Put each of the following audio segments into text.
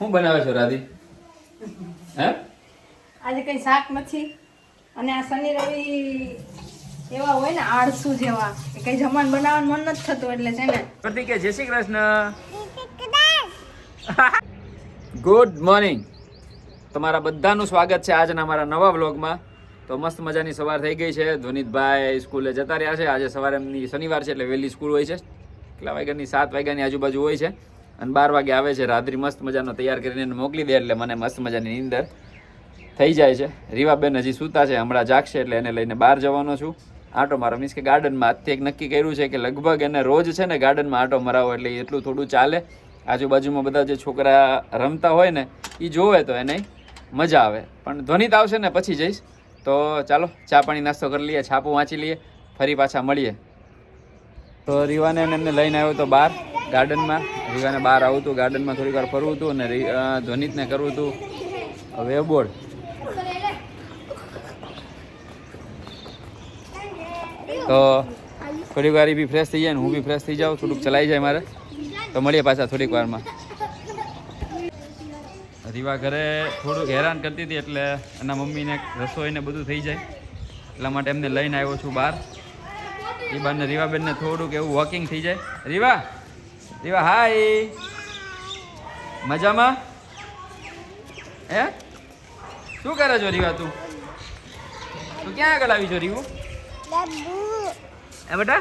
શું બનાવે છો રાધી? હે આજે કઈ શાક નથી અને આ શનિ રવિ એવા હોય ને આળસુ જેવા કે કઈ જમવાનું બનાવવાનું મન નથી થતું એટલે છે ને પ્રતિક જય શ્રી કૃષ્ણ. Good morning. તમારા બધાનું સ્વાગત છે આજના મારા નવા વ્લોગમાં. તો મસ્ત મજાની સવાર થઈ ગઈ છે. ધ્વનિતભાઈ સ્કૂલે જતા રહ્યા છે. આજે સવારે એમની શનિવાર છે એટલે વહેલી સ્કૂલ હોય છે. કેટલા વાગ્યાની? 7 વાગ્યાની આજુબાજુ હોય છે અને 12 વાગે આવે છે. રાત્રિ મસ્ત મજાનો તૈયાર કરીને એને મોકલી દે એટલે મને મસ્ત મજાની નીંદર થઈ જાય છે. રીવાબેન હજી સૂતા છે, હમણાં જાગશે એટલે એને લઈને બહાર જવાનો છું આટો મારો. મીન્સ કે ગાર્ડનમાં. આજથી એક નક્કી કર્યું છે કે લગભગ એને રોજ છે ને ગાર્ડનમાં આટો મરાવો એટલે એટલું થોડું ચાલે. આજુબાજુમાં બધા જે છોકરા રમતા હોય ને એ જોવે તો એને મજા આવે. પણ ધ્વનિત આવશે ને પછી જઈશ. તો ચાલો ચા પાણી નાસ્તો કરી લઈએ, છાપું વાંચી લઈએ, ફરી પાછા મળીએ. તો રીવાને એમને લઈને આવ્યો તો બહાર ગાર્ડનમાં. રીવાને બહાર આવું હતું, ગાર્ડનમાં થોડીક વાર ફરવું હતું અને ધ્વનિતને કરવું હતું વેવબોર્ડ. તો થોડીક વાર બી ફ્રેશ થઈ જાય ને હું બી ફ્રેશ થઈ જાઉં, થોડુંક ચલાઈ જાય મારે. તો મળીએ પાછા થોડીક વારમાં. રીવા ઘરે થોડુંક હેરાન કરતી હતી એટલે એના મમ્મીને રસોઈને બધું થઈ જાય એટલા માટે એમને લઈને આવ્યો છું બહાર. એ બારને રીવાબેનને થોડુંક એવું વોકિંગ થઈ જાય. રીવા, રીવા હાય, મજામાં? હે શું કરે છો રીવા? તું ક્યાં આગળ આવી છો રીવું? એ બેટા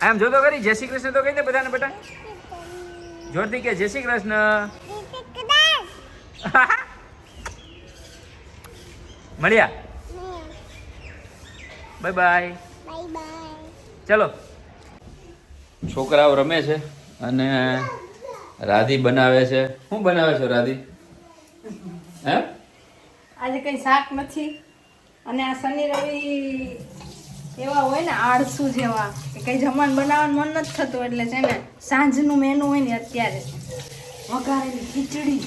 આમ જોતો કરી. જય શ્રી કૃષ્ણ તો કહી દે બધાને બેટા, જોરથી કે જય શ્રી કૃષ્ણ. મળ્યા, બાય બાય. ચલો. છોકરાઓ રમે છે અને રાધી બનાવે છે. શું બનાવે છો રાધી? હે આજે કઈ શાક નથી અને આ શનિ રવિ એવા હોય ને આળસુ જેવા કે કઈ જમવાનું બનાવવાનું મન નથી થતું એટલે છે ને સાંજનું મેનુ હોય ને અત્યારે વઘારેલી ખીચડી.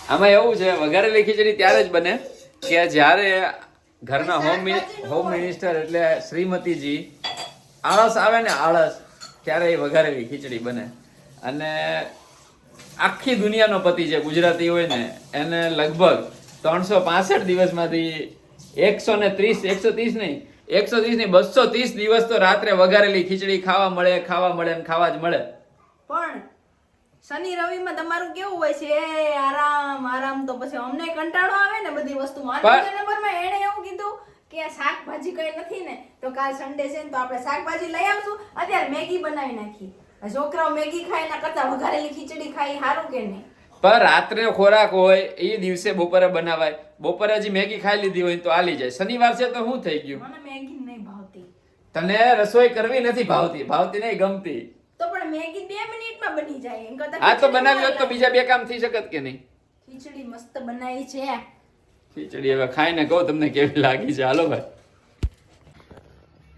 આમાં એવું છે વઘારેલી ખીચડી ત્યારે જ બને કે જ્યારે ઘરના હોમ મિનિસ્ટર એટલે શ્રીમતીજી આળસ આવે ને આળસ, ત્યારે એ વઘારેલી ખીચડી બને. અને આખી દુનિયાનો પતિ જે ગુજરાતી હોય ને એને લગભગ 365 દિવસમાંથી 130 નહીં 230 દિવસ તો રાત્રે વઘારેલી ખીચડી ખાવા મળે ને ખાવા જ મળે. પણ શનિ રવિમાં તમારું કેવું હોય છે? આરામ તો પછી અમને કંટાળો આવે ને બધી વસ્તુમાં. નંબરમાં એણે એવું કીધું કે આ શાકભાજી કઈ નથી ને તો કાલ સન્ડે છે ને તો આપણે શાકભાજી લઈ આવશું. અત્યારે મેગી બનાવી નાખી. છોકરાઓ મેગી ખાય એના કરતા વઘારેલી ખીચડી ખાઈ સારું કે નહીં? પણ રાત્રે ખોરાક હોય એ દિવસે બપોરે બનાવાય. બપોરે હજી મેગી ખાઈ લીધી હોય તો આલી જાય. શનિવાર છે તો શું થઈ ગયું? મને મેગી નહીં ભાવતી. તને રસોઈ કરવી નથી ભાવતી નહીં ગમતી તો પણ મેગી 2 મિનિટમાં બની જાય. એમ કરતા આ તો બનાવી હોત તો બીજા 2 કામ થઈ શકત કે નહીં? ખીચડી મસ્ત બનાવી છે. ખીચડી હવે ખાઈને કહો તમને કેવી લાગી છે. હાલો ભાઈ.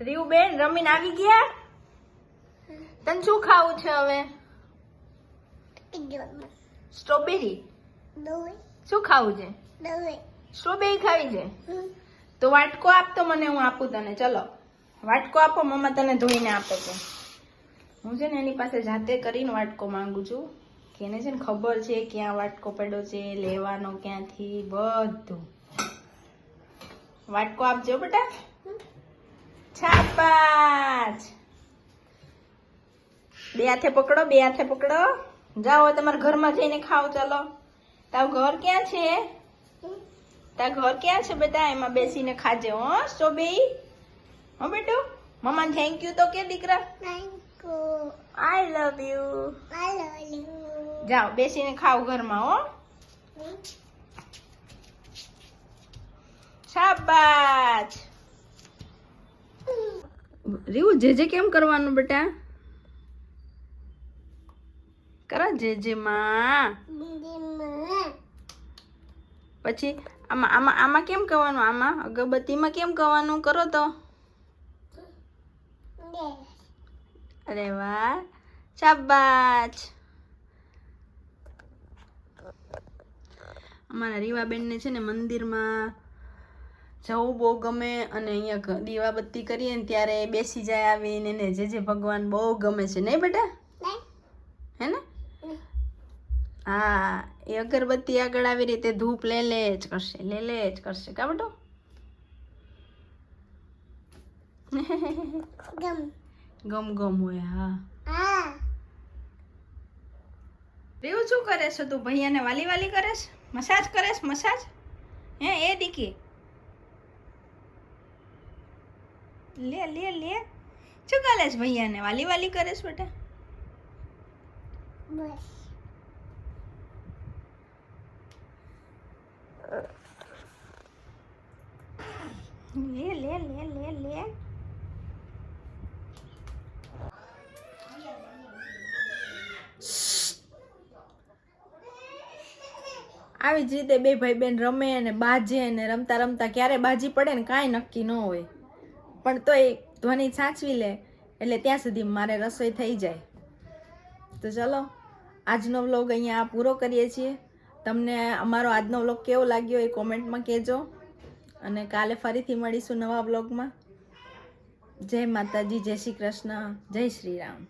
રીવ બેન રમીને આવી ગયા? તને શું ખાવું છે હવે? સ્ટ્રોબેરી. શું ખાવું છે? સ્ટ્રોબેરી ખાવી છે તો વાટકો આપતો મને, હું આપું તને. ચલો વાટકો આપો, મમ્મા તને ધોઈને આપે છે. હું છે ને એની પાસે જાતે કરીને વાટકો માંગુ છું કે એને છે ને ખબર છે ક્યાં વાટકો પડ્યો છે, લેવાનો ક્યાંથી, બધું. વાટકો આપજો બેટા. શાબાશ. 2 હાથે પકડો, 2 હાથે પકડો. જાઓ તમારા ઘરમાં જઈને ખાઓ. ચાલો. તારું ઘર ક્યાં છે? તારું ઘર ક્યાં છે બેટા? એમાં બેસીને ખાજે હો સ્ટ્રોબેરી. હો બેટુ, મમ્માને થેન્ક યુ તો કે દીકરા. આઈ લવ યુ. જાઓ બેસીને ખાઓ ઘરમાં હો. શાબાશ. રીવું જે કેમ કરવાનું બેટા? કરો જે માં. પછી આમાં કેમ કરવાનું? આમાં અગરબત્તીમાં કેમ કરવાનું? કરો તો. અરે વાહ, શાબાશ. અમારા રીવાબેનને છે ને મંદિરમાં જવું બહુ ગમે અને અહીંયા દીવાબત્તી કરીએ ને ત્યારે બેસી જાય આવીને. એને જે ભગવાન બહુ ગમે છે નહીં બેટા? હે ને? હા, એ અગરબત્તી આગળ આવી રીતે ધૂપ લે જ કરશે કા બેટો? ગમ ગમ હોય. હા રેવું શું કરે છે તું? ભૈયાને વાલી વાલી કરેશ? મસાજ કરેશ? મસાજ હે એ દીકી? લે લે લે શું કરેશ? ભૈયાને વાલી વાલી કરેશ બેટા? લે લે લે લે લે આવી જ રીતે બે ભાઈ બેન રમે અને બાજે અને રમતા રમતા ક્યારે બાજી પડે ને કાંઈ નક્કી ન હોય, પણ તોય ધ્વનિ સાચવી લે એટલે ત્યાં સુધી મારે રસોઈ થઈ જાય. તો ચલો આજનો વ્લોગ અહીંયા પૂરો કરીએ છીએ. તમને અમારો આજનો વ્લોગ કેવો લાગ્યો એ કોમેન્ટમાં કહેજો અને કાલે ફરીથી મળીશું નવા વ્લોગમાં. જય માતાજી, જય શ્રી કૃષ્ણ, જય શ્રી રામ.